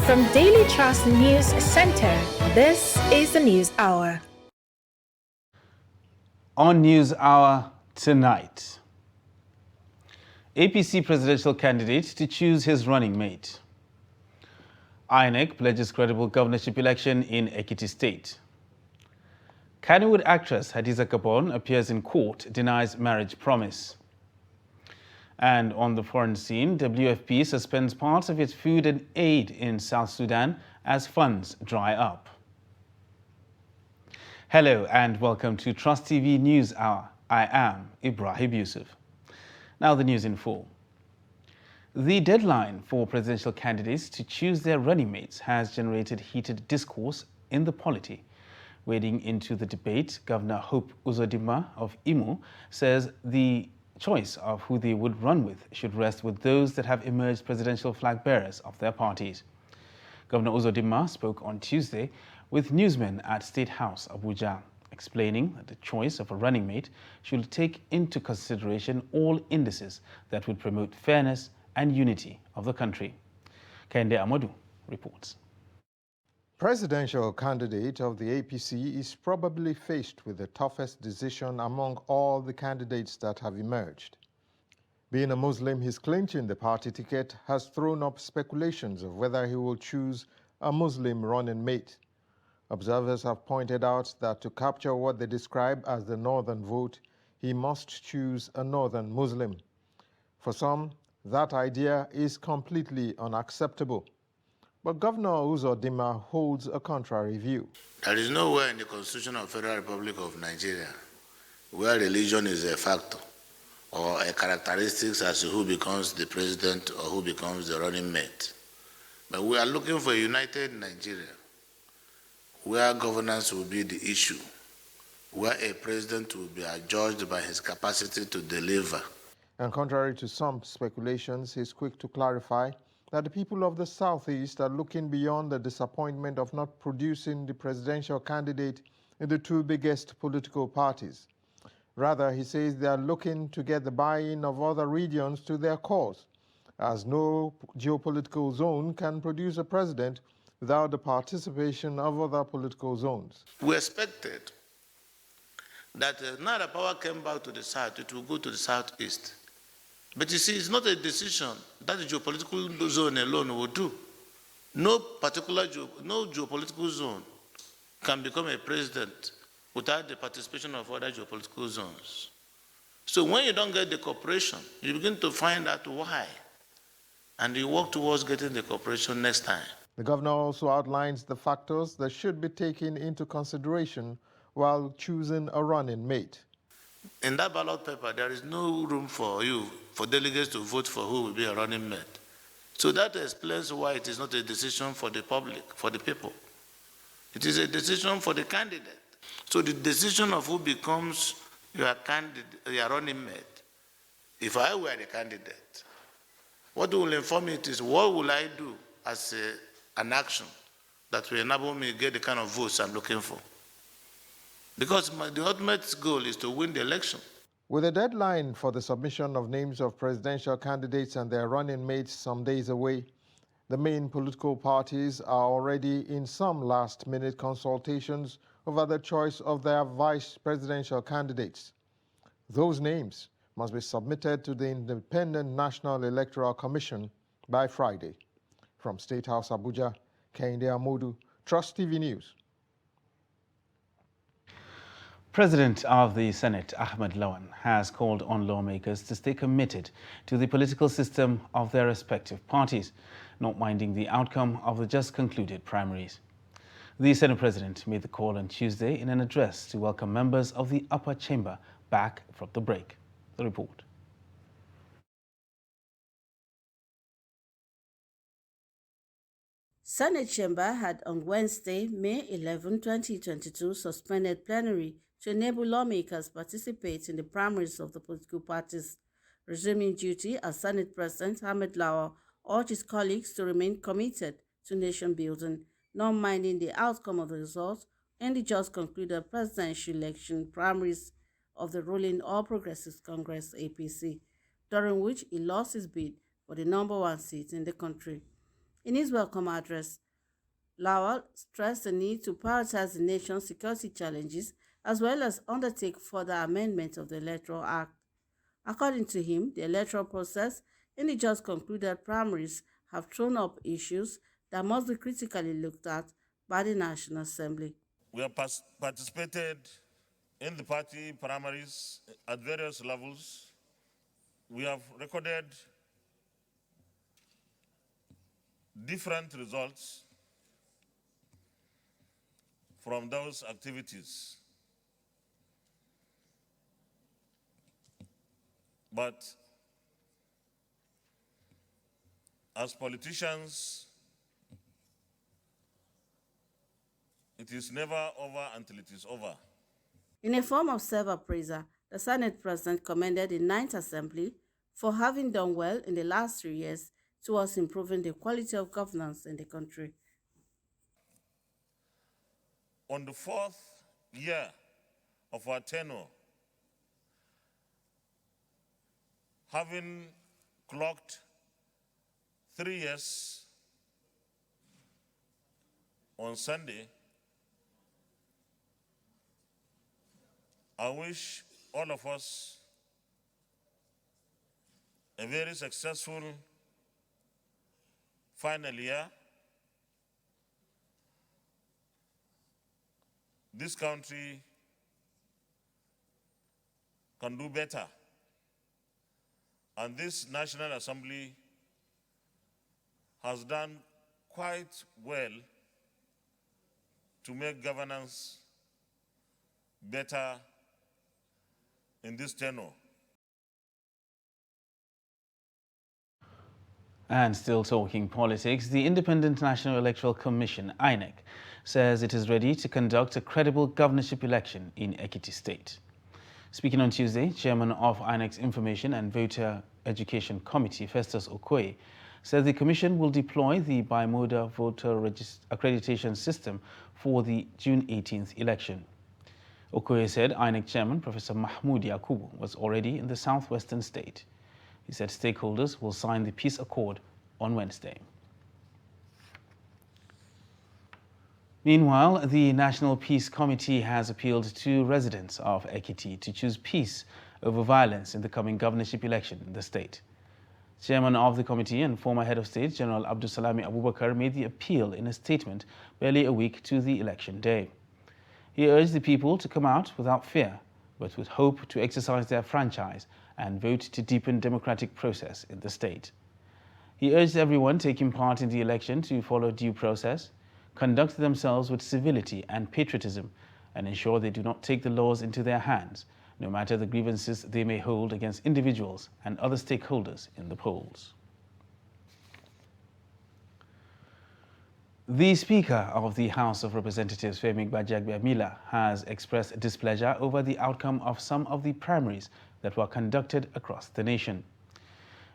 From Daily Trust News Center, this is the News Hour. On News Hour tonight, APC presidential candidate to choose his running mate. INEC pledges credible governorship election in Ekiti State. Kannywood actress Hadiza Gabon appears in court, denies marriage promise. And on the foreign scene, WFP suspends parts of its food and aid in South Sudan as funds dry up. Hello and welcome to Trust TV News Hour. I am Ibrahim Yusuf. Now the news in full. The deadline for presidential candidates to choose their running mates has generated heated discourse in the polity. Wading into the debate, Governor Hope Uzodimma of Imo says the choice of who they would run with should rest with those that have emerged presidential flag bearers of their parties. Governor Uzodimma spoke on Tuesday with newsmen at State House, Abuja, explaining that the choice of a running mate should take into consideration all indices that would promote fairness and unity of the country. Kende Amadu reports. Presidential candidate of the APC is probably faced with the toughest decision among all the candidates that have emerged. Being a Muslim, his clinching the party ticket has thrown up speculations of whether he will choose a Muslim running mate. Observers have pointed out that to capture what they describe as the northern vote, he must choose a northern Muslim. For some, that idea is completely unacceptable. But Governor Uzodimma holds a contrary view. There is nowhere in the Constitution of the Federal Republic of Nigeria where religion is a factor or a characteristic as to who becomes the president or who becomes the running mate. But we are looking for a united Nigeria where governance will be the issue, where a president will be adjudged by his capacity to deliver. And contrary to some speculations, he is quick to clarify that the people of the Southeast are looking beyond the disappointment of not producing the presidential candidate in the two biggest political parties. Rather, he says they are looking to get the buy-in of other regions to their cause, as no geopolitical zone can produce a president without the participation of other political zones. We expected that now the power came back to the south, it will go to the southeast. But you see, it's not a decision that the geopolitical zone alone will do. No geopolitical zone can become a president without the participation of other geopolitical zones. So when you don't get the cooperation, you begin to find out why, and you work towards getting the cooperation next time. The governor also outlines the factors that should be taken into consideration while choosing a running mate. In that ballot paper, there is no room for delegates to vote for who will be a running mate. So that explains why it is not a decision for the public, for the people. It is a decision for the candidate. So the decision of who becomes your running mate, if I were the candidate, what will inform it is what will I do as an action that will enable me to get the kind of votes I'm looking for. Because the ultimate goal is to win the election. With a deadline for the submission of names of presidential candidates and their running mates some days away, the main political parties are already in some last-minute consultations over the choice of their vice presidential candidates. Those names must be submitted to the Independent National Electoral Commission by Friday. From State House, Abuja, Kende Amodu, Trust TV News. President of the Senate, Ahmed Lawan, has called on lawmakers to stay committed to the political system of their respective parties, not minding the outcome of the just concluded primaries. The Senate President made the call on Tuesday in an address to welcome members of the upper chamber back from the break. The report. Senate Chamber had on Wednesday, May 11, 2022, suspended plenary to enable lawmakers participate in the primaries of the political parties. Resuming duty as Senate President, Ahmed Lawan urged his colleagues to remain committed to nation building, not minding the outcome of the results in the just concluded presidential election primaries of the ruling All Progressives Congress (APC), during which he lost his bid for the number one seat in the country. In his welcome address, Lawal stressed the need to prioritize the nation's security challenges as well as undertake further amendments of the Electoral Act. According to him, the electoral process in the just concluded primaries have thrown up issues that must be critically looked at by the National Assembly. We have participated in the party primaries at various levels. We have recorded different results from those activities. But as politicians, it is never over until it is over. In a form of self-appraisal, the Senate President commended the Ninth Assembly for having done well in the last 3 years towards improving the quality of governance in the country. On the 4th year of our tenure, having clocked 3 years on Sunday, I wish all of us a very successful final year. This country can do better. And this National Assembly has done quite well to make governance better in this tenure. And still talking politics, the Independent National Electoral Commission, INEC, says it is ready to conduct a credible governorship election in Ekiti State. Speaking on Tuesday, Chairman of INEC's Information and Voter Education Committee, Festus Okoye, said the Commission will deploy the bimodal voter accreditation system for the June 18th election. Okoye said INEC Chairman Professor Mahmoud Yakubu was already in the southwestern state. He said stakeholders will sign the peace accord on Wednesday. Meanwhile, the National Peace Committee has appealed to residents of Ekiti to choose peace over violence in the coming governorship election in the state. Chairman of the committee and former head of state, General Abdulsalami Abubakar, made the appeal in a statement barely a week to the election day. He urged the people to come out without fear, but with hope to exercise their franchise and vote to deepen democratic process in the state. He urged everyone taking part in the election to follow due process, conduct themselves with civility and patriotism, and ensure they do not take the laws into their hands, no matter the grievances they may hold against individuals and other stakeholders in the polls. The Speaker of the House of Representatives, Femi Gbajabiamila, has expressed displeasure over the outcome of some of the primaries that were conducted across the nation.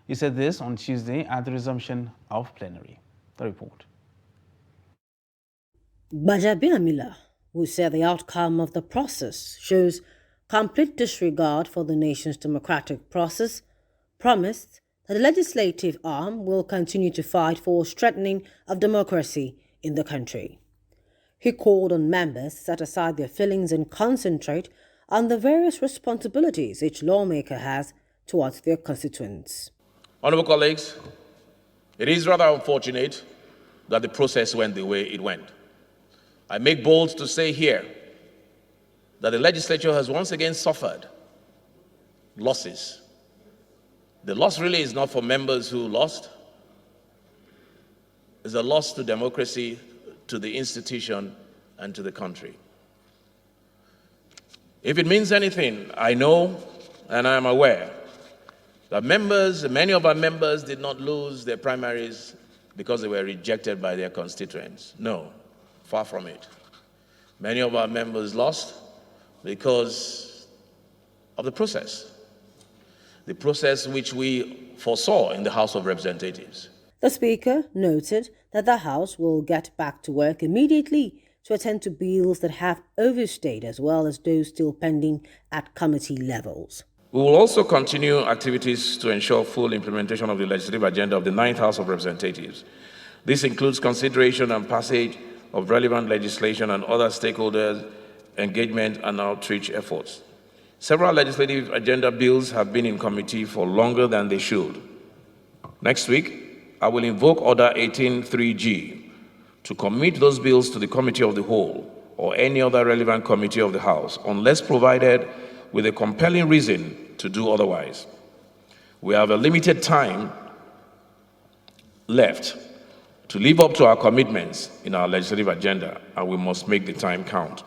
He said this on Tuesday at the resumption of plenary. The report. Gbajabiamila, who said the outcome of the process shows complete disregard for the nation's democratic process, promised that the legislative arm will continue to fight for strengthening of democracy in the country. He called on members to set aside their feelings and concentrate on the various responsibilities each lawmaker has towards their constituents. Honourable colleagues, it is rather unfortunate that the process went the way it went. I make bold to say here that the legislature has once again suffered losses. The loss really is not for members who lost. It's a loss to democracy, to the institution, and to the country. If it means anything, I know and I am aware that many of our members did not lose their primaries because they were rejected by their constituents. No, far from it. Many of our members lost because of the process which we foresaw in the House of Representatives. The Speaker noted that the House will get back to work immediately to attend to bills that have overstayed as well as those still pending at committee levels. We will also continue activities to ensure full implementation of the legislative agenda of the 9th House of Representatives. This includes consideration and passage of relevant legislation and other stakeholders' engagement and outreach efforts. Several legislative agenda bills have been in committee for longer than they should. Next week, I will invoke Order 18.3G to commit those bills to the Committee of the Whole or any other relevant committee of the House, unless provided with a compelling reason to do otherwise. We have a limited time left to live up to our commitments in our legislative agenda, and we must make the time count.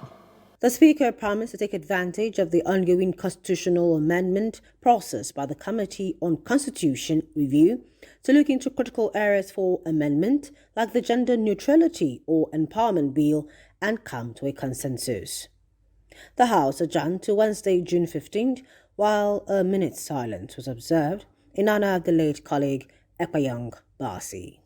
The Speaker promised to take advantage of the ongoing constitutional amendment process by the Committee on Constitution Review to look into critical areas for amendment, like the Gender Neutrality or Empowerment Bill, and come to a consensus. The House adjourned to Wednesday, June 15th, while a minute's silence was observed in honor of the late colleague Ekpayong Basi.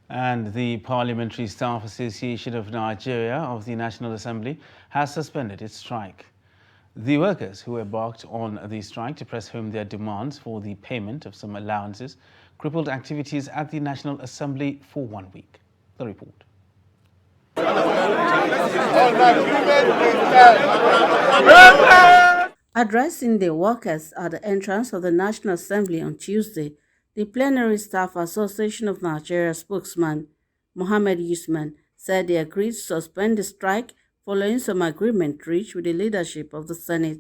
And the Parliamentary Staff Association of Nigeria of the National Assembly has suspended its strike. The workers who embarked on the strike to press home their demands for the payment of some allowances crippled activities at the National Assembly for 1 week. The report. Addressing the workers at the entrance of the National Assembly on Tuesday, the Plenary Staff Association of Nigeria spokesman Mohammed Usman said they agreed to suspend the strike following some agreement reached with the leadership of the Senate.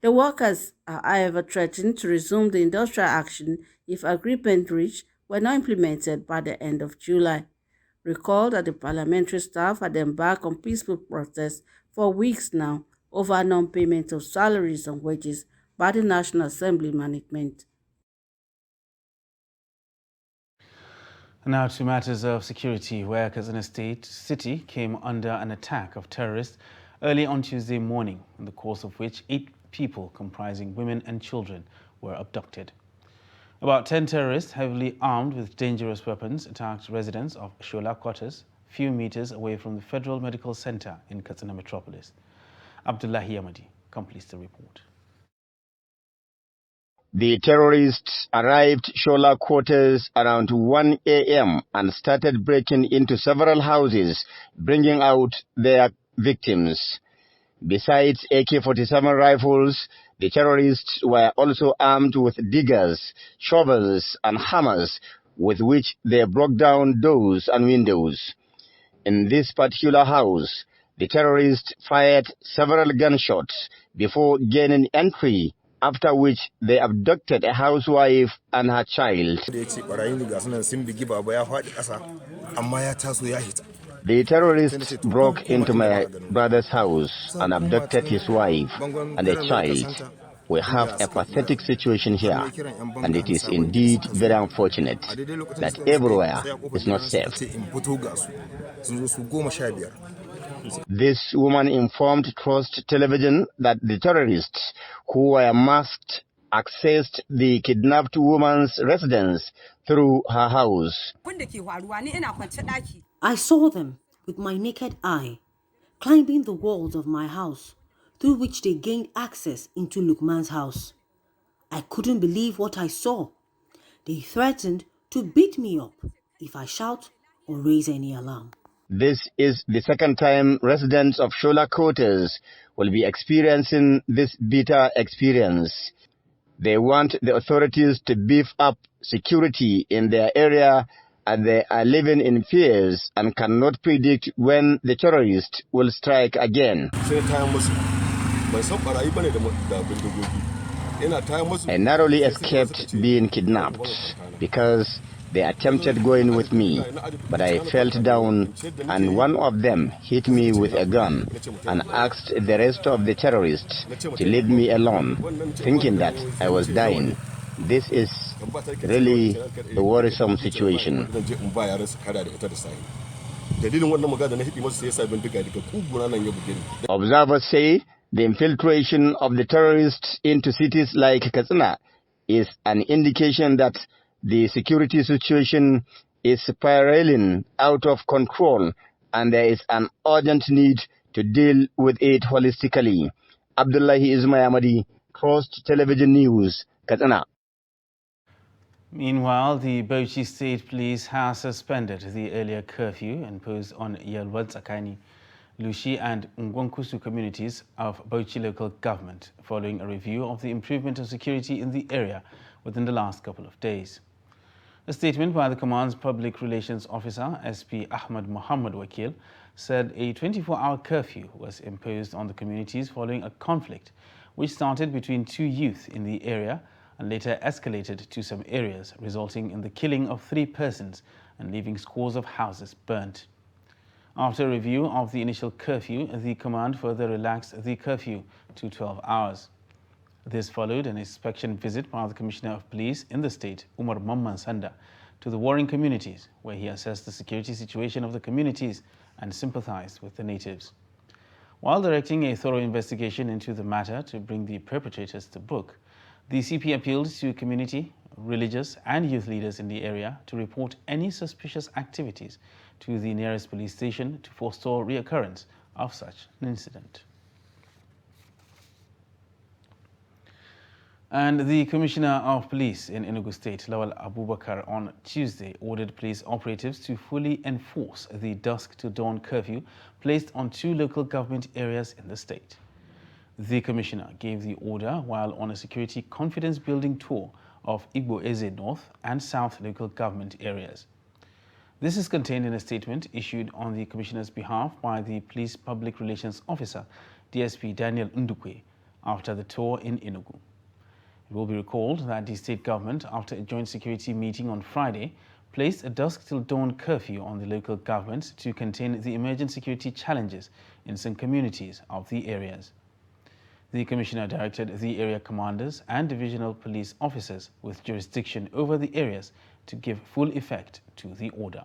The workers are, however, threatened to resume the industrial action if agreement reached were not implemented by the end of July. Recall that the parliamentary staff had embarked on peaceful protests for weeks now over non-payment of salaries and wages by the National Assembly management. Now to matters of security, where Katsina City came under an attack of terrorists early on Tuesday morning, in the course of which 8 people comprising women and children were abducted. About 10 terrorists, heavily armed with dangerous weapons, attacked residents of Shola Quarters, few meters away from the Federal Medical Center in Katsina Metropolis. Abdullahi Amadi completes the report. The terrorists arrived Shola Quarters around 1 a.m. and started breaking into several houses, bringing out their victims. Besides AK-47 rifles, the terrorists were also armed with diggers, shovels, and hammers, with which they broke down doors and windows. In this particular house, the terrorists fired several gunshots before gaining entry, after which they abducted a housewife and her child. The terrorists broke into my brother's house and abducted his wife and a child. We have a pathetic situation here, and it is indeed very unfortunate that everywhere is not safe. This woman informed Trust Television that the terrorists, who were masked, accessed the kidnapped woman's residence through her house. I saw them with my naked eye, climbing the walls of my house, through which they gained access into Lukman's house. I couldn't believe what I saw. They threatened to beat me up if I shout or raise any alarm. This is the second time residents of Shola Quarters will be experiencing this bitter experience. They want the authorities to beef up security in their area, and they are living in fears and cannot predict when the terrorists will strike again. I narrowly escaped being kidnapped because They attempted going with me, but I fell down and one of them hit me with a gun and asked the rest of the terrorists to leave me alone, thinking that I was dying. This is really a worrisome situation. Observers say the infiltration of the terrorists into cities like Katsina is an indication that the security situation is spiraling out of control and there is an urgent need to deal with it holistically. Abdullahi Ismail, Trust Television News, Katsina. Meanwhile, the Bauchi State Police has suspended the earlier curfew imposed on Yelwad Tsakani, Lushi and Ngwankusu communities of Bauchi local government following a review of the improvement of security in the area within the last couple of days. A statement by the command's public relations officer, SP Ahmad Muhammad Wakil, said a 24-hour curfew was imposed on the communities following a conflict which started between two youth in the area and later escalated to some areas, resulting in the killing of 3 persons and leaving scores of houses burnt. After a review of the initial curfew, the command further relaxed the curfew to 12 hours. This followed an inspection visit by the Commissioner of Police in the state, Umar Mamman Sanda, to the warring communities, where he assessed the security situation of the communities and sympathized with the natives. While directing a thorough investigation into the matter to bring the perpetrators to book, the CP appealed to community, religious and youth leaders in the area to report any suspicious activities to the nearest police station to forestall reoccurrence of such an incident. And the Commissioner of Police in Enugu State, Lawal Abubakar, on Tuesday ordered police operatives to fully enforce the dusk to dawn curfew placed on 2 local government areas in the state. The Commissioner gave the order while on a security confidence-building tour of Igbo Eze North and South local government areas. This is contained in a statement issued on the Commissioner's behalf by the Police Public Relations Officer, DSP Daniel Ndukwe, after the tour in Enugu. It will be recalled that the state government, after a joint security meeting on Friday, placed a dusk till dawn curfew on the local governments to contain the emergent security challenges in some communities of the areas. The Commissioner directed the area commanders and divisional police officers with jurisdiction over the areas to give full effect to the order.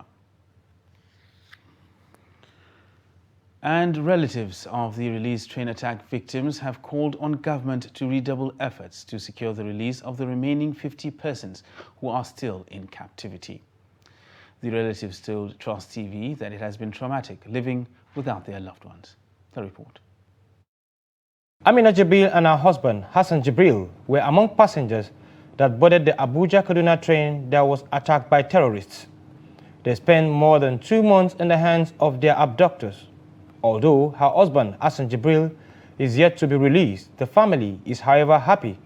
And relatives of the released train attack victims have called on government to redouble efforts to secure the release of the remaining 50 persons who are still in captivity. The relatives told Trust TV that it has been traumatic living without their loved ones. The report. Amina Jibril and her husband, Hassan Jibril, were among passengers that boarded the Abuja-Kaduna train that was attacked by terrorists. They spent more than 2 months in the hands of their abductors. Although her husband, Hassan Jibril, is yet to be released, the family is, however, happy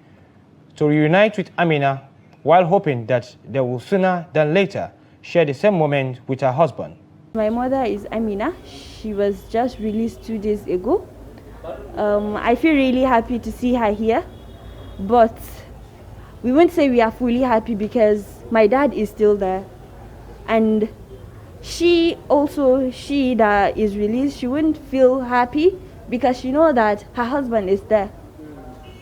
to reunite with Amina while hoping that they will sooner than later share the same moment with her husband. My mother is Amina. She was just released 2 days ago. I feel really happy to see her here, but we won't say we are fully happy because my dad is still there, and she that is released, she wouldn't feel happy because she knows that her husband is there.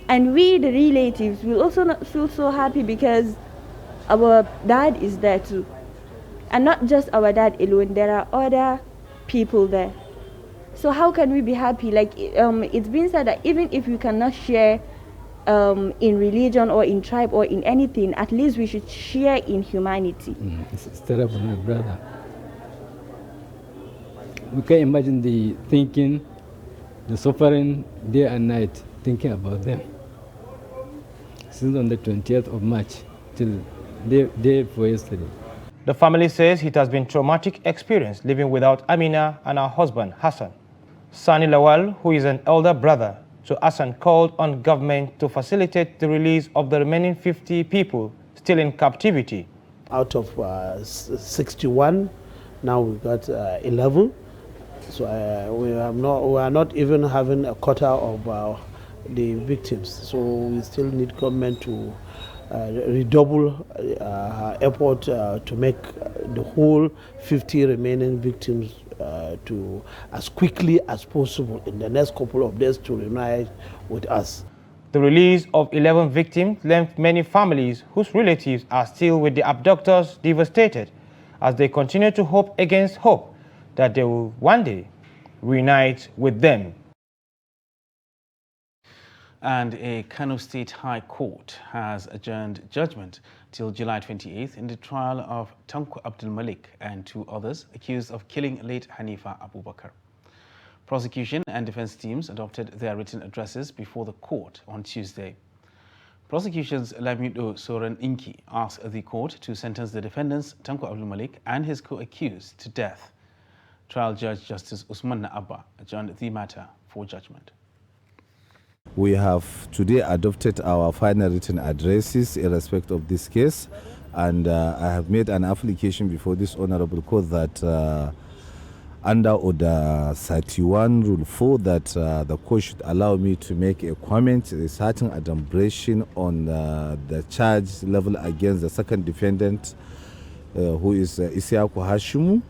And we, the relatives, will also not feel so happy because our dad is there too. And not just our dad alone, there are other people there. So how can we be happy? Like it's been said that even if we cannot share in religion or in tribe or in anything, at least we should share in humanity. It's terrible, my brother. We can imagine the thinking, the suffering day and night, thinking about them. Since on the 20th of March till day for yesterday. The family says it has been a traumatic experience living without Amina and her husband, Hassan. Sani Lawal, who is an elder brother to Hassan, called on government to facilitate the release of the remaining 50 people still in captivity. Out of 61, now we've got 11. So we are not even having a quota of the victims. So we still need government to redouble effort to make the whole 50 remaining victims to as quickly as possible in the next couple of days to reunite with us. The release of 11 victims left many families whose relatives are still with the abductors devastated as they continue to hope against hope that they will one day reunite with them. And a Kano State High Court has adjourned judgment till July 28th in the trial of Tanko Abdul Malik and 2 others accused of killing late Hanifa Abubakar. Prosecution and defense teams adopted their written addresses before the court on Tuesday. Prosecution's Lamido Soren Inki asked the court to sentence the defendants Tanko Abdul Malik and his co-accused to death. Trial Judge Justice Usman Abba adjourned the matter for judgment. We have today adopted our final written addresses in respect of this case, and I have made an application before this honorable court that under Order 31 Rule 4 that the court should allow me to make a comment, a certain adumbration on the charge level against the second defendant, who is Isiaku Hashimu,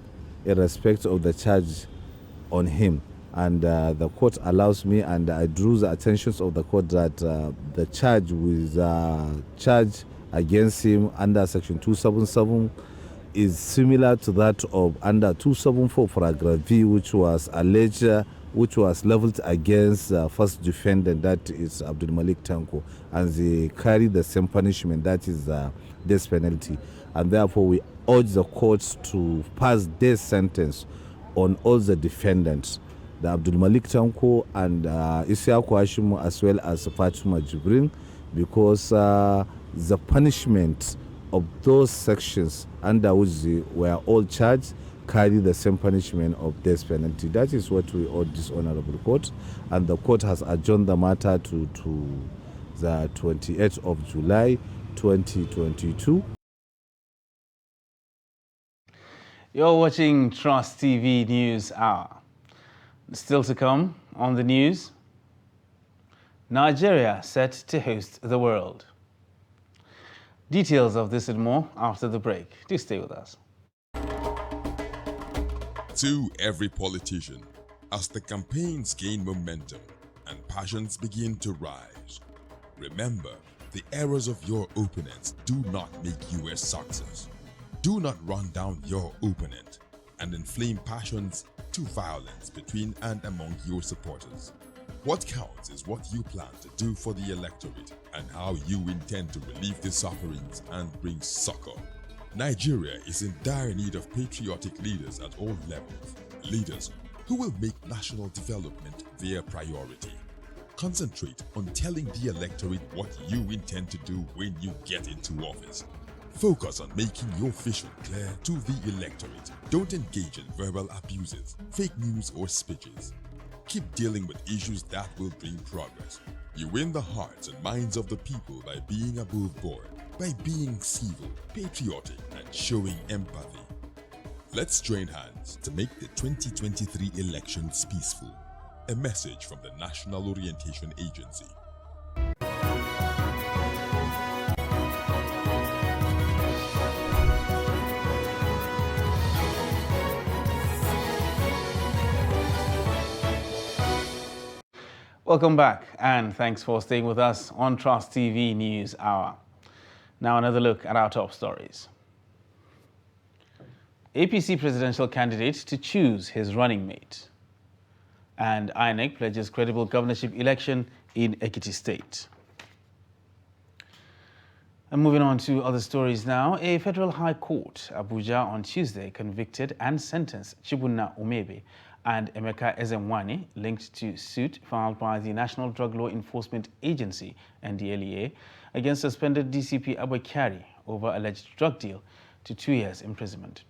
in respect of the charge on him. And the court allows me, and I drew the attention of the court that the charge with charge against him under Section 277 is similar to that of under 274 paragraph V, which was alleged, which was leveled against first defendant, that is Abdul Malik Tanko, and they carry the same punishment, that is death penalty. And therefore we urge the courts to pass death sentence on all the defendants, the Abdul Malik Tanko and Isiaku Hashimu, as well as Fatima Jibril, because the punishment of those sections under which they were all charged carry the same punishment of death penalty. That is what we urge this honorable court, and the court has adjourned the matter to the 28th of July 2022. You're watching Trust TV News Hour. Still to come on the news, Nigeria set to host the world. Details of this and more after the break. Do stay with us. To every politician, as the campaigns gain momentum and passions begin to rise, remember, the errors of your opponents do not make you a success. Do not run down your opponent and inflame passions to violence between and among your supporters. What counts is what you plan to do for the electorate and how you intend to relieve their sufferings and bring succor. Nigeria is in dire need of patriotic leaders at all levels, leaders who will make national development their priority. Concentrate on telling the electorate what you intend to do when you get into office. Focus on making your vision clear to the electorate. Don't engage in verbal abuses, fake news or speeches. Keep dealing with issues that will bring progress. You win the hearts and minds of the people by being above board, by being civil, patriotic, and showing empathy. Let's join hands to make the 2023 elections peaceful. A message from the National Orientation Agency. Welcome back, and thanks for staying with us on Trust TV News Hour. Now another look at our top stories. APC presidential candidate to choose his running mate. And INEC pledges credible governorship election in Ekiti State. And moving on to other stories now, a federal high court, Abuja, on Tuesday convicted and sentenced Chibuna Umebe and Emeka Ezenwani linked to suit filed by the National Drug Law Enforcement Agency, NDLEA, against suspended DCP Abakari over alleged drug deal to 2 years imprisonment.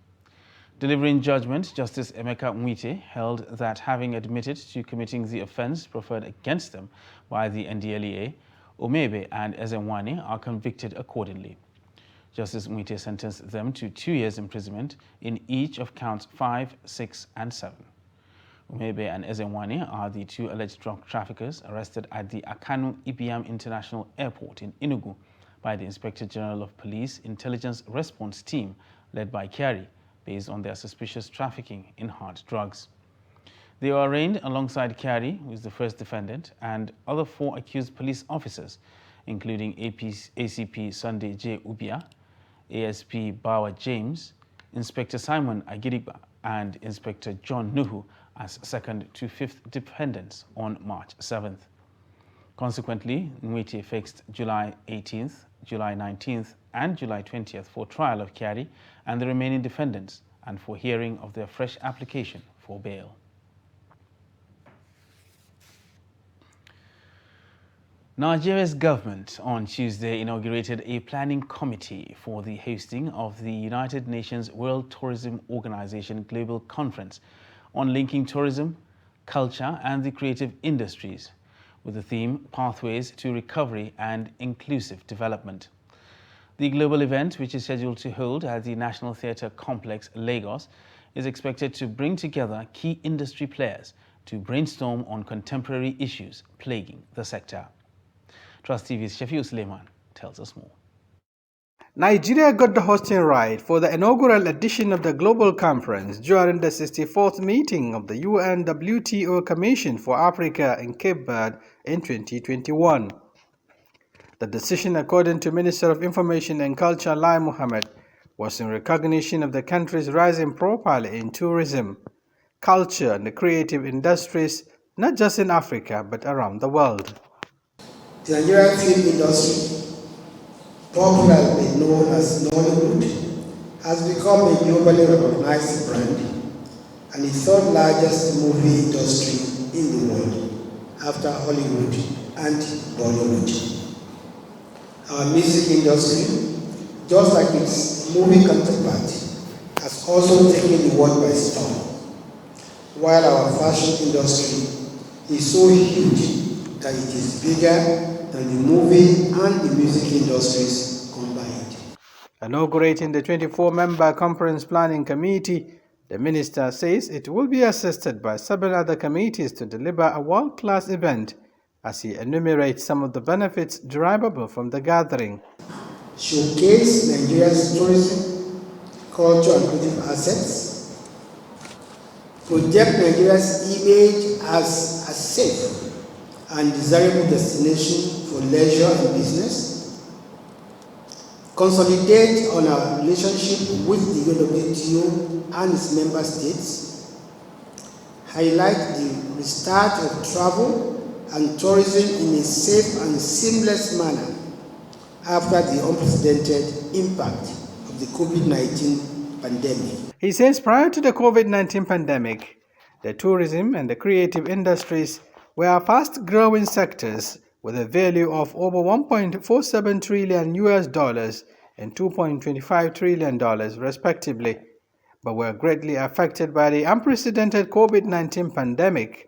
Delivering judgment, Justice Emeka Nwite held that having admitted to committing the offense preferred against them by the NDLEA, Umebe and Ezenwani are convicted accordingly. Justice Nwite sentenced them to 2 years imprisonment in each of counts 5, 6, and 7. Umebe and Ezenwani are the 2 alleged drug traffickers arrested at the Akanu Ibiam International Airport in Enugu by the Inspector General of Police Intelligence Response Team led by Kyari based on their suspicious trafficking in hard drugs. They were arraigned alongside Kyari, who is the first defendant, and other 4 accused police officers, including ACP Sunday J. Ubia, ASP Bawa James, Inspector Simon Agiriba, and Inspector John Nuhu as 2nd to 5th defendants on March 7th. Consequently, Nwite fixed July 18th, July 19th, and July 20th for trial of Kyari and the remaining defendants and for hearing of their fresh application for bail. Nigeria's government on Tuesday inaugurated a planning committee for the hosting of the United Nations World Tourism Organization Global Conference on linking tourism, culture, and the creative industries, with the theme Pathways to Recovery and Inclusive Development. The global event, which is scheduled to hold at the National Theatre Complex, Lagos, is expected to bring together key industry players to brainstorm on contemporary issues plaguing the sector. Trust TV's Shafiu Suleiman tells us more. Nigeria got the hosting right for the inaugural edition of the Global Conference during the 64th meeting of the UNWTO Commission for Africa in Cape Verde in 2021. The decision, according to Minister of Information and Culture Lai Mohammed, was in recognition of the country's rising profile in tourism, culture, and the creative industries, not just in Africa but around the world. The Nigerian film industry, popularly known as Nollywood, has become a globally recognized brand and the 3rd largest movie industry in the world after Hollywood and Bollywood. Our music industry, just like its movie counterpart, has also taken the world by storm, while our fashion industry is so huge that it is bigger than the movie and the music industries combined. Inaugurating the 24-member Conference Planning Committee, the minister says it will be assisted by 7 other committees to deliver a world-class event, as he enumerates some of the benefits derivable from the gathering. Showcase Nigeria's tourism, culture and creative assets, project Nigeria's image as a safe and desirable destination for leisure and business, consolidate on our relationship with the WTO and its member states, highlight the restart of travel and tourism in a safe and seamless manner after the unprecedented impact of the COVID-19 pandemic. He says prior to the COVID-19 pandemic, the tourism and the creative industries were fast-growing sectors with a value of over $1.47 trillion and $2.25 trillion respectively, but were greatly affected by the unprecedented COVID-19 pandemic.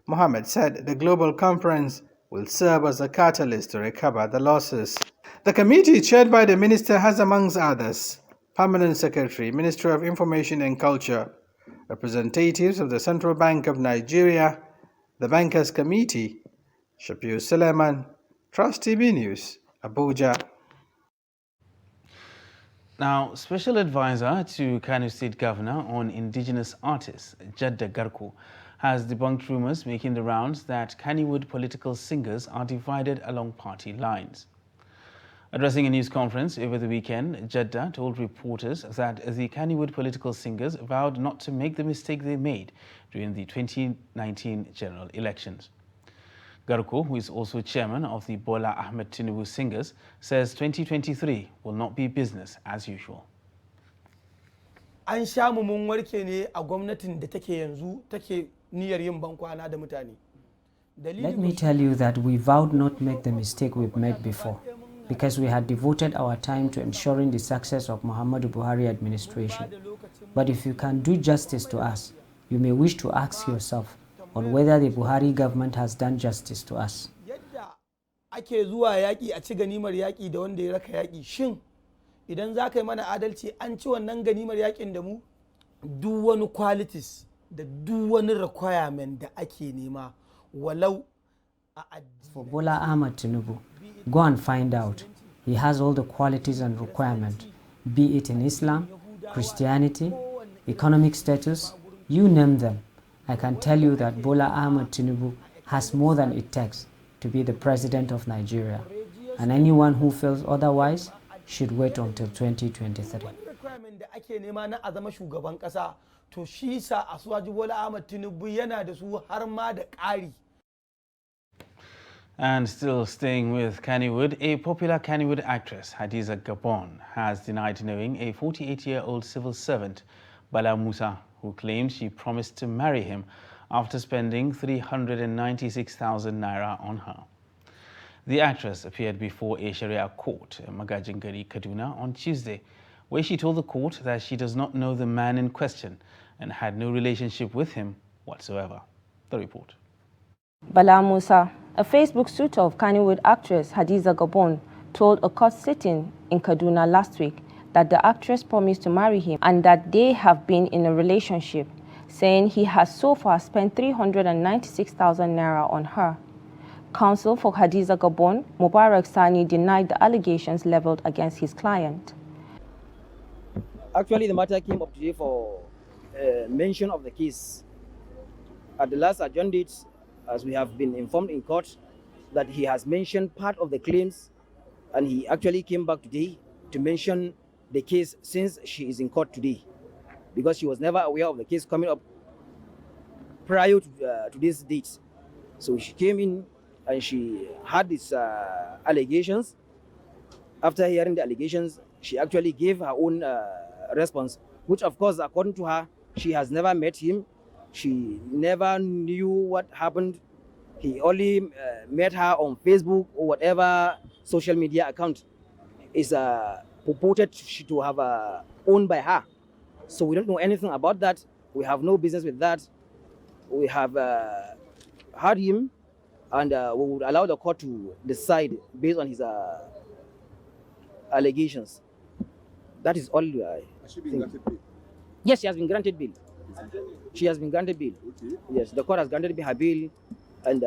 Mohammed said the global conference will serve as a catalyst to recover the losses. The committee, chaired by the minister, has amongst others Permanent Secretary, Ministry of Information and Culture, representatives of the Central Bank of Nigeria, the Bankers Committee. Shafiu Suleiman, Trust TV News, Abuja. Now, Special Advisor to Kano State Governor on Indigenous Artists, Jadda Garko, has debunked rumors making the rounds that Kannywood political singers are divided along party lines. Addressing a news conference over the weekend, Jadda told reporters that the Kannywood political singers vowed not to make the mistake they made during the 2019 general elections. Garko, who is also chairman of the Bola Ahmed Tinubu Singers, says 2023 will not be business as usual. An sha mu mun warke ne a gwamnatin da take yanzu take niyyar yin bankwana da mutane. Let me tell you that we vowed not to make the mistake we've made before, because we had devoted our time to ensuring the success of Muhammadu Buhari administration. But if you can do justice to us, you may wish to ask yourself on whether the Buhari government has done justice to us. Yadda ake zuwa yaƙi a ci ganimar yaƙi da wanda ya raka yaƙi, shin idan za ka yi mana adalci an ci wannan ganimar yaƙin da mu? Duk wani qualities da duk wani requirement da ake nema walau a For Bola Ahmed Tinubu, go and find out He has all the qualities and requirements, be it in Islam, Christianity, economic status, you name them. I can tell you that Bola Ahmed Tinubu has more than it takes to be the president of Nigeria, and anyone who feels otherwise should wait until 2023. And still staying with Kannywood, a popular Kannywood actress, Hadiza Gabon, has denied knowing a 48-year-old civil servant, Bala Musa, who claimed she promised to marry him after spending 396,000 naira on her. The actress appeared before a Sharia court in Magajingari, Kaduna on Tuesday, where she told the court that she does not know the man in question and had no relationship with him whatsoever. The report. Bala Musa, a Facebook suitor of Kannywood actress Hadiza Gabon, told a court sitting in Kaduna last week that the actress promised to marry him and that they have been in a relationship, saying he has so far spent 396,000 naira on her. Counsel for Hadiza Gabon, Mubarak Sani, denied the allegations leveled against his client. Actually, the matter came up today for mention of the case. At the last adjourned date, as we have been informed in court, that he has mentioned part of the claims, and he actually came back today to mention the case since she is in court today, because she was never aware of the case coming up prior to this date. So she came in and she had these allegations. After hearing the allegations, she actually gave her own response, which of course, according to her, she has never met him. She never knew what happened. He only met her on Facebook or whatever social media account is purported to have owned by her. So we don't know anything about that. We have no business with that. We have heard him, and we would allow the court to decide based on his allegations. That is all. Has she been granted bail? Yes, she has been granted bail. She has been granted bail. Okay. Yes, the court has granted her bail, and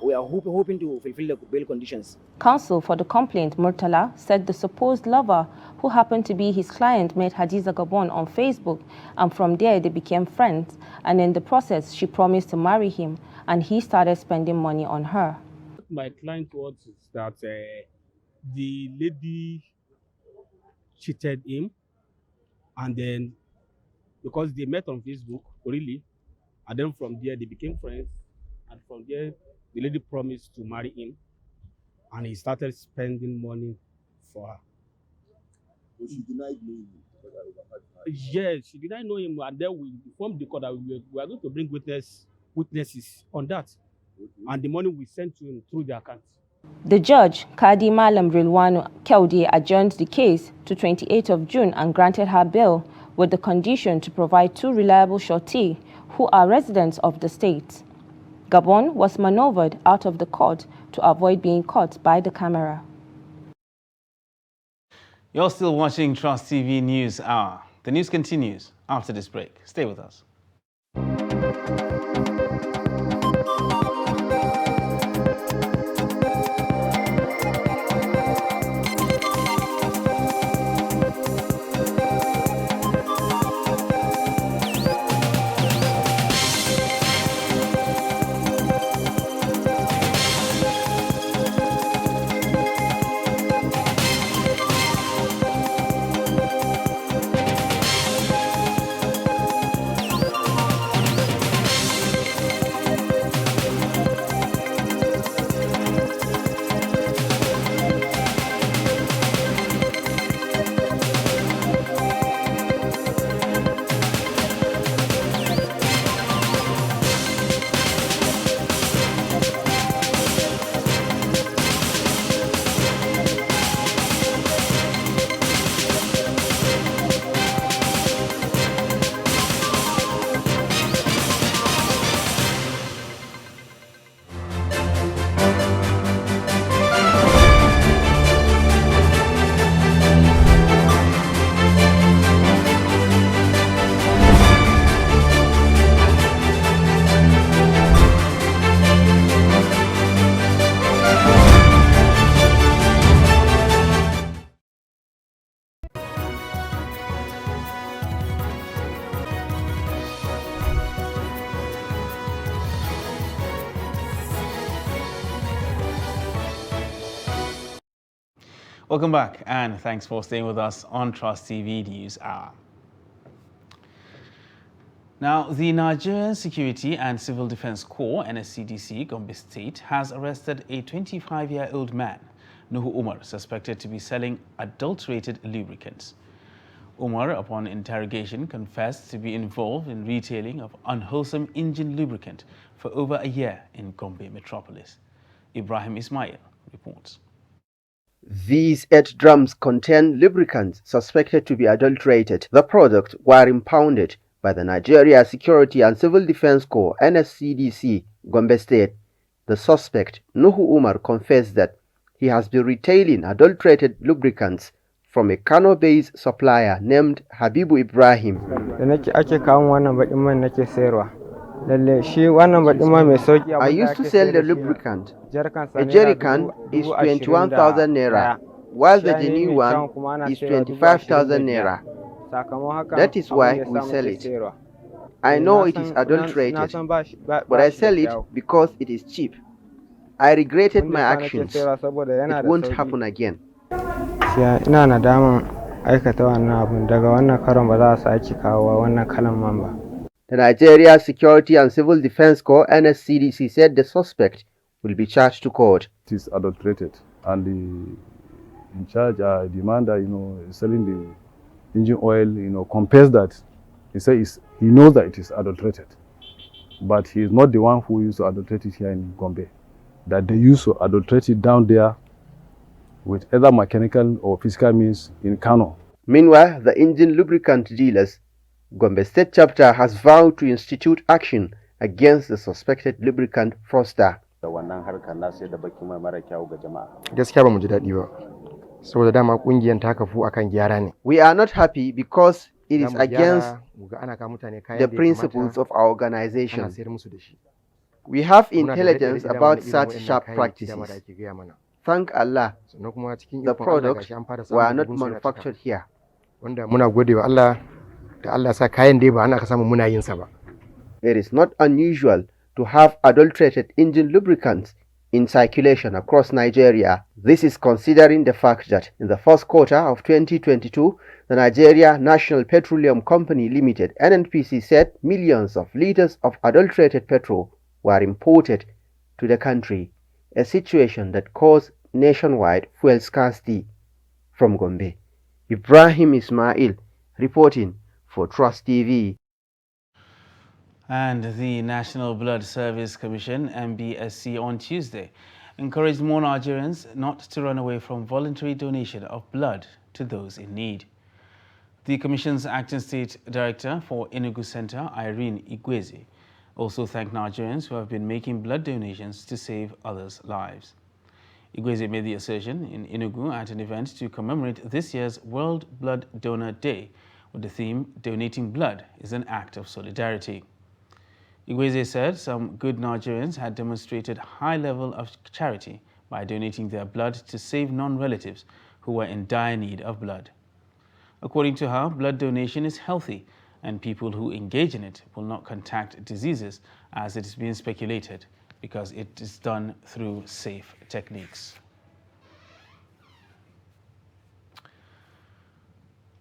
we are hoping to fulfill the bail conditions. Counsel for the complaint, Murtala, said the supposed lover, who happened to be his client, met Hadiza Gabon on Facebook, and from there they became friends, and in the process she promised to marry him, and he started spending money on her. My client was that the lady cheated him, and then because they met on Facebook, really, and then from there they became friends, and from there the lady promised to marry him, and he started spending money for her. So she denied knowing him? Yes, she denied knowing him, and then we informed the court that we are going to bring witnesses on that, okay, and the money we sent to him through the account. The judge, Kadi Malam Rilwanu Kewdi, adjourned the case to 28th of June and granted her bail with the condition to provide 2 reliable surety who are residents of the state. Gabon was maneuvered out of the court to avoid being caught by the camera. You're still watching Trust TV News Hour. The news continues after this break. Stay with us. Welcome back, and thanks for staying with us on Trust TV News Hour. Now, the Nigerian Security and Civil Defense Corps, NSCDC, Gombe State, has arrested a 25-year-old man, Nuhu Umar, suspected to be selling adulterated lubricants. Umar, upon interrogation, confessed to be involved in retailing of unwholesome engine lubricant for over a year in Gombe metropolis. Ibrahim Ismail reports. These 8 drums contain lubricants suspected to be adulterated. The products were impounded by the Nigeria Security and Civil Defense Corps, NSCDC, Gombe State. The suspect, Nuhu Umar, confessed that he has been retailing adulterated lubricants from a Kano-based supplier named Habibu Ibrahim. I used to sell the lubricant. A jerrycan is 21,000 naira, while the genuine one is 25,000 naira. That is why we sell it. I know it is adulterated, but I sell it because it is cheap. I regretted my actions. It won't happen again. The Nigeria Security and Civil Defense Corps, NSCDC, said the suspect will be charged to court. It is adulterated, and the in charge demand that selling the engine oil compares that. He says he knows that it is adulterated, but he is not the one who used to adulterate it here in Gombe. That they used to adulterate it down there with either mechanical or physical means in Kano. Meanwhile, the engine lubricant dealers, Gombe State Chapter, has vowed to institute action against the suspected lubricant fraudster. We are not happy because it is against the principles of our organization. We have intelligence about such sharp practices. Thank Allah, the products were not manufactured here. It is not unusual to have adulterated engine lubricants in circulation across Nigeria. This is considering the fact that in the first quarter of 2022, the Nigeria National Petroleum Company Limited, NNPC, said millions of liters of adulterated petrol were imported to the country, a situation that caused nationwide fuel scarcity. From Gombe, Ibrahim Ismail reporting for Trust TV. And the National Blood Service Commission, NBSC, on Tuesday encouraged more Nigerians not to run away from voluntary donation of blood to those in need. The Commission's Acting State Director for Enugu Center, Irene Igweze, also thanked Nigerians who have been making blood donations to save others' lives. Igweze made the assertion in Enugu at an event to commemorate this year's World Blood Donor Day with the theme, Donating Blood is an Act of Solidarity. Igweze said some good Nigerians had demonstrated high level of charity by donating their blood to save non-relatives who were in dire need of blood. According to her, blood donation is healthy and people who engage in it will not contract diseases as it is being speculated because it is done through safe techniques.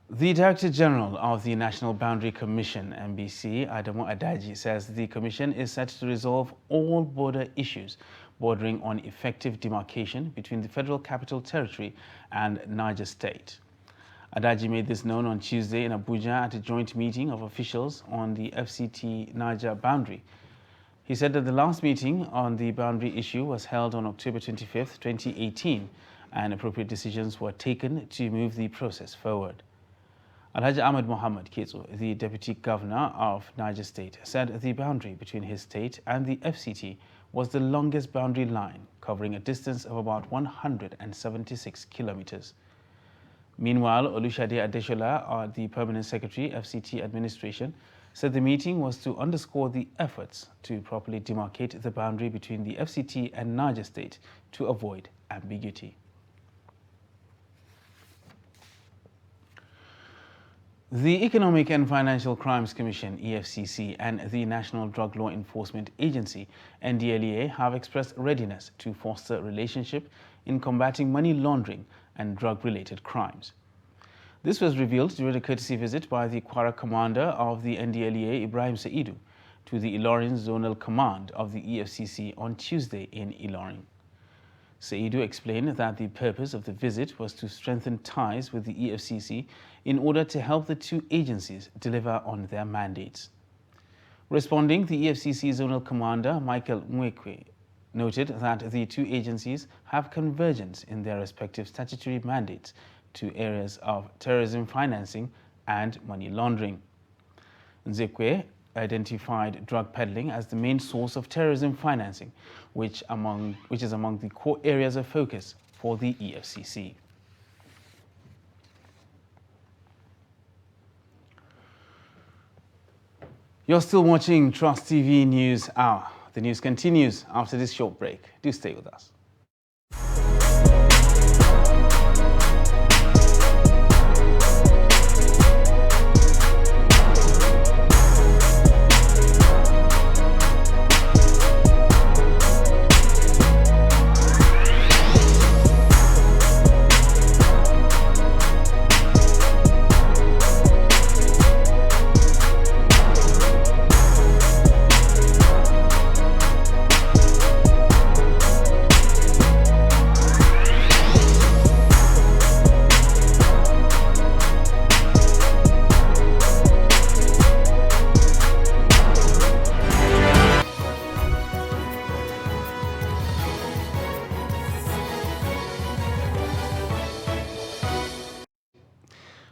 The Director General of the National Boundary Commission, NBC, Adamu Adaji, says the Commission is set to resolve all border issues bordering on effective demarcation between the Federal Capital Territory and Niger State. Adaji made this known on Tuesday in Abuja at a joint meeting of officials on the FCT-Niger boundary. He said that the last meeting on the boundary issue was held on October 25, 2018, and appropriate decisions were taken to move the process forward. Alhaji Ahmed Mohammed Ketso, the Deputy Governor of Niger State, said the boundary between his state and the FCT was the longest boundary line, covering a distance of about 176 kilometers. Meanwhile, Olushade Adeshola, the Permanent Secretary, FCT Administration, said the meeting was to underscore the efforts to properly demarcate the boundary between the FCT and Niger State to avoid ambiguity. The Economic and Financial Crimes Commission, EFCC, and the National Drug Law Enforcement Agency, NDLEA, have expressed readiness to foster relationship in combating money laundering and drug-related crimes. This was revealed during a courtesy visit by the Kwara commander of the NDLEA, Ibrahim Saidu, to the Ilorin Zonal Command of the EFCC on Tuesday in Ilorin. Saidu explained that the purpose of the visit was to strengthen ties with the EFCC in order to help the two agencies deliver on their mandates. Responding, the EFCC Zonal Commander, Michael Mwekwe, noted that the two agencies have convergence in their respective statutory mandates to areas of terrorism financing and money laundering. Nzekwe identified drug peddling as the main source of terrorism financing, which is among the core areas of focus for the EFCC. You're still watching Trust TV News Hour. The news continues after this short break. Do stay with us.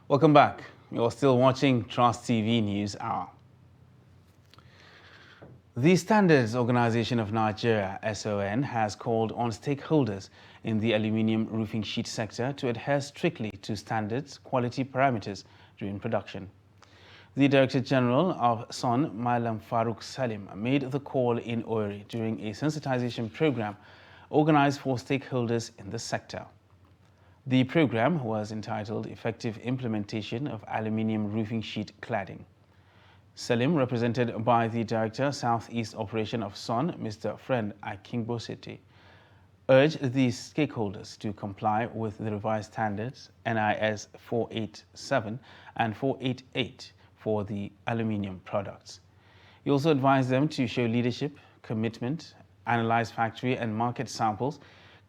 Welcome back. You're still watching Trust TV News Hour. The Standards Organization of Nigeria, SON, has called on stakeholders in the aluminium roofing sheet sector to adhere strictly to standards quality parameters during production. The Director General of SON, Malam Farouk Salim, made the call in Owerri during a sensitization program organized for stakeholders in the sector. The program was entitled Effective Implementation of Aluminium Roofing Sheet Cladding. Salim, represented by the Director, Southeast Operation of SON, Mr. Friend Akingbosete, urged the stakeholders to comply with the revised standards NIS 487 and 488 for the aluminium products. He also advised them to show leadership, commitment, analyze factory and market samples,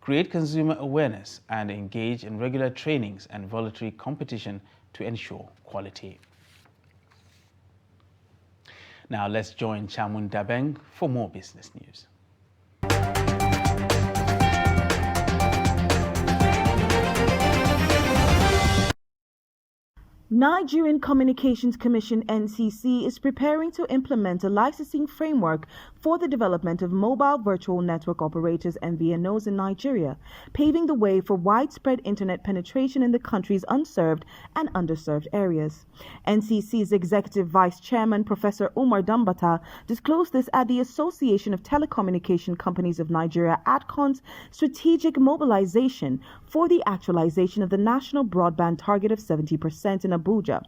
create consumer awareness, and engage in regular trainings and voluntary competition to ensure quality. Now let's join Chamun Dabeng for more business news. Nigerian Communications Commission (NCC) is preparing to implement a licensing framework for the development of mobile virtual network operators (MVNOs) in Nigeria, paving the way for widespread internet penetration in the country's unserved and underserved areas. NCC's Executive Vice Chairman, Professor Umar Dambata, disclosed this at the Association of Telecommunication Companies of Nigeria (ATCON's) strategic mobilization for the actualization of the national broadband target of 70% in Abuja.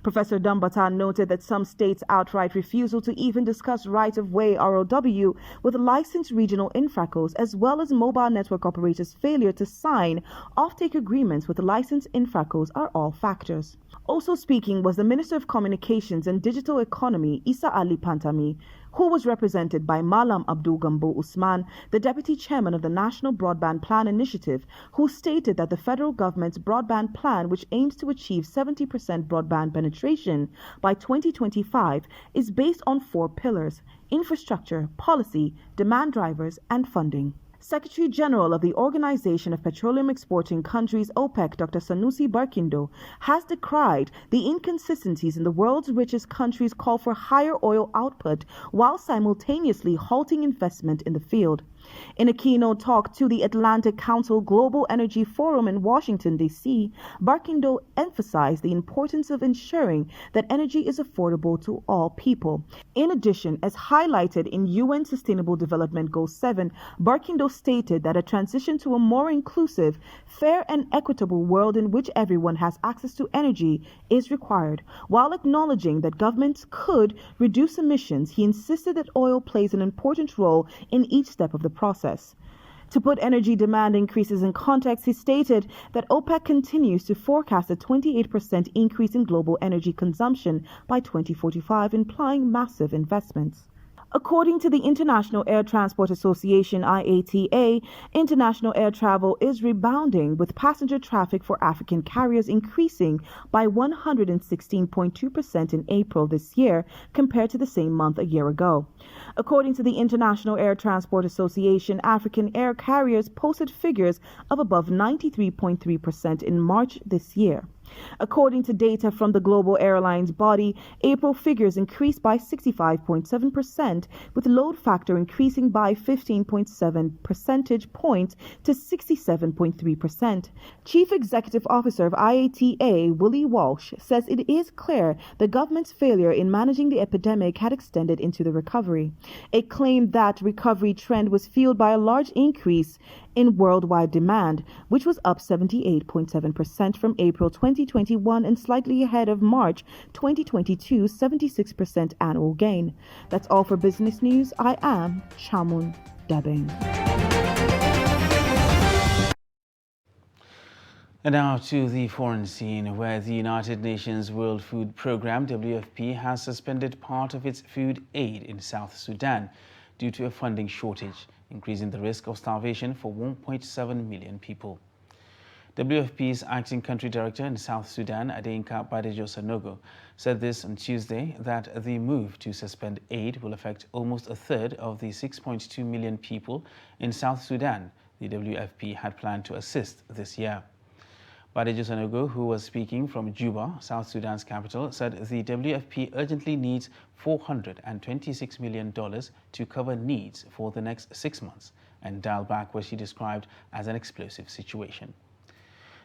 Professor Dambata noted that some states' outright refusal to even discuss right-of-way ROW with licensed regional infracos, as well as mobile network operators' failure to sign offtake agreements with licensed infracos, are all factors. Also speaking was the Minister of Communications and Digital Economy, Isa Ali Pantami, who was represented by Malam Abdul Gambo Usman, the Deputy Chairman of the National Broadband Plan Initiative, who stated that the federal government's broadband plan, which aims to achieve 70% broadband penetration by 2025, is based on 4 pillars: infrastructure, policy, demand drivers, and funding. Secretary General of the Organization of Petroleum Exporting Countries, OPEC, Dr. Sanusi Barkindo, has decried the inconsistencies in the world's richest countries' call for higher oil output while simultaneously halting investment in the field. In a keynote talk to the Atlantic Council Global Energy Forum in Washington, D.C., Barkindo emphasized the importance of ensuring that energy is affordable to all people. In addition, as highlighted in UN Sustainable Development Goal 7, Barkindo stated that a transition to a more inclusive, fair, and equitable world in which everyone has access to energy is required. While acknowledging that governments could reduce emissions, he insisted that oil plays an important role in each step of the process. To put energy demand increases in context, he stated that OPEC continues to forecast a 28% increase in global energy consumption by 2045, implying massive investments. According to the International Air Transport Association, IATA, international air travel is rebounding, with passenger traffic for African carriers increasing by 116.2% in April this year compared to the same month a year ago. According to the International Air Transport Association, African air carriers posted figures of above 93.3% in March this year. According to data from the global airlines body, April figures increased by 65.7%, with load factor increasing by 15.7 percentage points to 67.3%. Chief Executive Officer of IATA, Willie Walsh, says it is clear the government's failure in managing the epidemic had extended into the recovery. It claimed that recovery trend was fueled by a large increase in worldwide demand, which was up 78.7% from April 2021 and slightly ahead of March 2022's 76% annual gain. That's all for business news. I am Chamun Dabing. And now to the foreign scene, where the United Nations World Food Programme, WFP, has suspended part of its food aid in South Sudan due to a funding shortage, increasing the risk of starvation for 1.7 million people. WFP's acting country director in South Sudan, Adeyinka Badejo-Sanogo, said this on Tuesday, that the move to suspend aid will affect almost a third of the 6.2 million people in South Sudan the WFP had planned to assist this year. Badejo-Sanogo, who was speaking from Juba, South Sudan's capital, said the WFP urgently needs $426 million to cover needs for the next 6 months and dial back what she described as an explosive situation.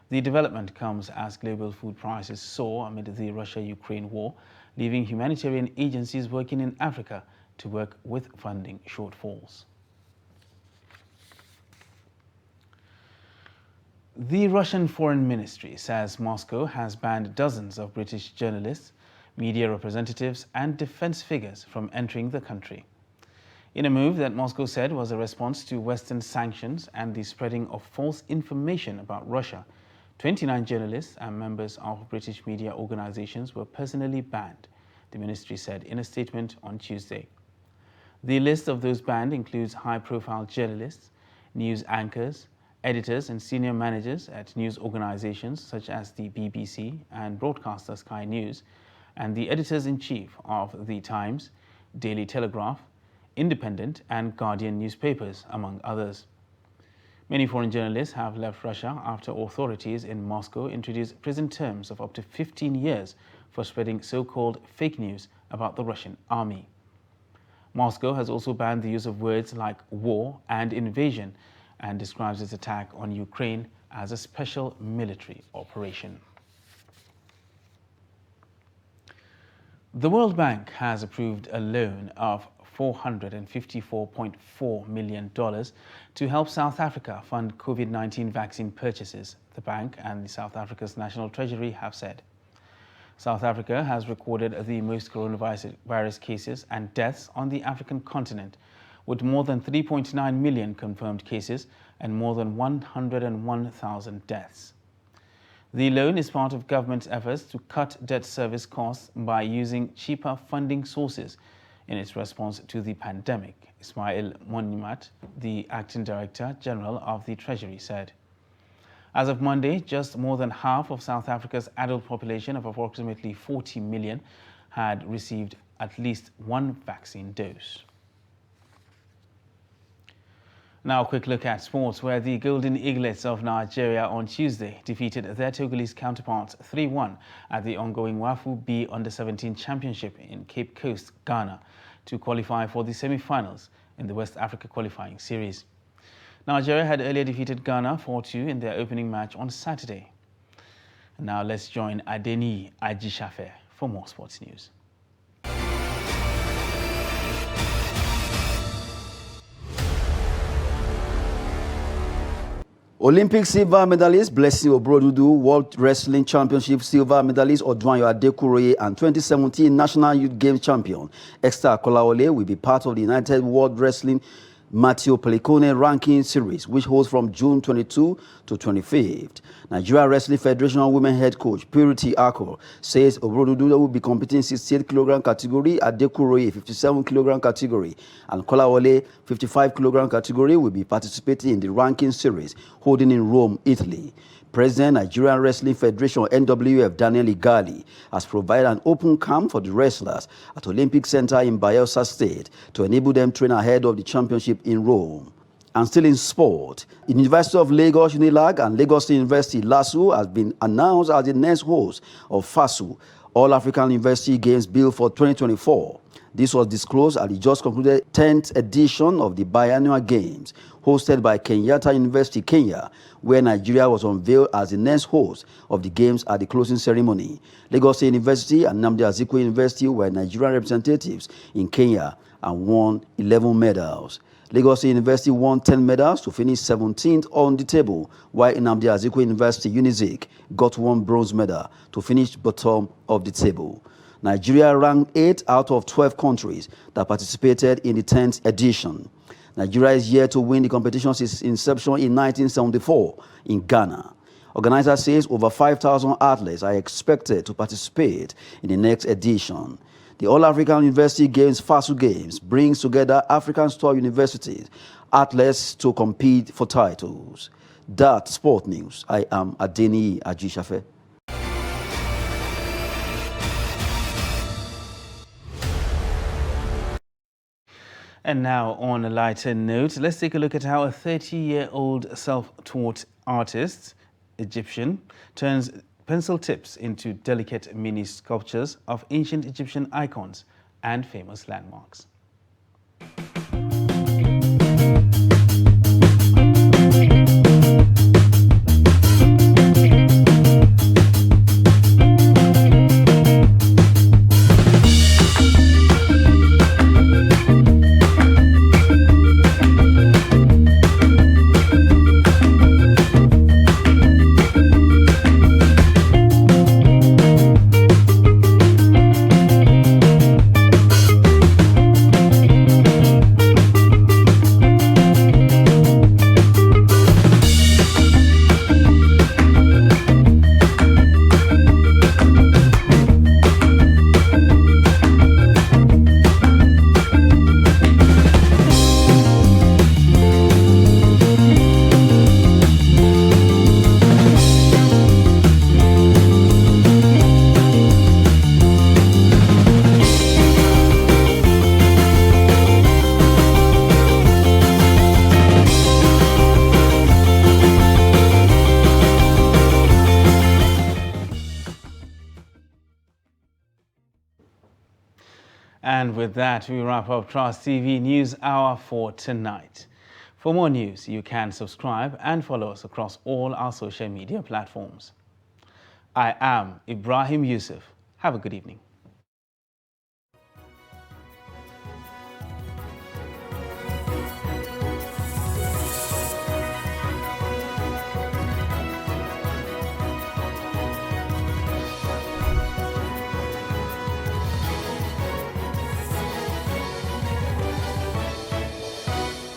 The development comes as global food prices soar amid the Russia-Ukraine war, leaving humanitarian agencies working in Africa to work with funding shortfalls. The Russian Foreign Ministry says Moscow has banned dozens of British journalists, media representatives and defense figures from entering the country, in a move that Moscow said was a response to Western sanctions and the spreading of false information about Russia. 29 journalists and members of British media organizations were personally banned, the ministry said in a statement on Tuesday. The list of those banned includes high-profile journalists, news anchors, editors and senior managers at news organizations such as the BBC and broadcaster Sky News, and the editors-in-chief of The Times, Daily Telegraph, Independent and Guardian newspapers, among others. Many foreign journalists have left Russia after authorities in Moscow introduced prison terms of up to 15 years for spreading so-called fake news about the Russian army. Moscow has also banned the use of words like war and invasion and describes its attack on Ukraine as a special military operation. The World Bank has approved a loan of $454.4 million to help South Africa fund COVID-19 vaccine purchases, the bank and the South Africa's National Treasury have said. South Africa has recorded the most coronavirus cases and deaths on the African continent, with more than 3.9 million confirmed cases and more than 101,000 deaths. The loan is part of government's efforts to cut debt service costs by using cheaper funding sources in its response to the pandemic, Ismail Monimat, the acting director general of the Treasury, said. As of Monday, just more than half of South Africa's adult population of approximately 40 million had received at least one vaccine dose. Now a quick look at sports, where the Golden Eaglets of Nigeria on Tuesday defeated their Togolese counterparts 3-1 at the ongoing WAFU B Under-17 Championship in Cape Coast, Ghana, to qualify for the semi-finals in the West Africa qualifying series. Nigeria had earlier defeated Ghana 4-2 in their opening match on Saturday. And now let's join Adeni Ajishafe for more sports news. Olympic silver medalist Blessing Obrodudu, World Wrestling Championship silver medalist Odwanyo Adekuroye, and 2017 National Youth Games champion Esther Kolawole will be part of the United World Wrestling Matteo Pellicone Ranking Series, which holds from June 22 to 25th. Nigeria Wrestling Federation Women Head Coach Purity Akol says Obrodudu will be competing in 68 kg category, Adekuroye 57 kg category, and Kolawole 55 kg category will be participating in the Ranking Series holding in Rome, Italy. President Nigerian Wrestling Federation NWF Daniel Igali has provided an open camp for the wrestlers at Olympic Center in Bayelsa State to enable them train ahead of the championship in Rome. And still in sport, University of Lagos Unilag and Lagos State University LASU has been announced as the next host of FASU, All African University Games Bill for 2024. This was disclosed at the just concluded 10th edition of the biannual games, hosted by Kenyatta University, Kenya, where Nigeria was unveiled as the next host of the games at the closing ceremony. Lagos State University and Nnamdi Azikiwe University were Nigerian representatives in Kenya and won 11 medals. Lagos State University won 10 medals to finish 17th on the table, while Nnamdi Azikiwe University UNIZIK got 1 bronze medal to finish bottom of the table. Nigeria ranked 8 out of 12 countries that participated in the 10th edition. Nigeria is yet to win the competition since its inception in 1974 in Ghana. Organizer says over 5,000 athletes are expected to participate in the next edition. The All-African University Games FASU Games brings together African star universities, athletes to compete for titles. That's Sport News. I am Adeni Ajishafe. And now, on a lighter note, let's take a look at how a 30-year-old self-taught artist, Egyptian, turns pencil tips into delicate mini sculptures of ancient Egyptian icons and famous landmarks. And with that, we wrap up Trust TV News Hour for tonight. For more news, you can subscribe and follow us across all our social media platforms. I am Ibrahim Yusuf. Have a good evening.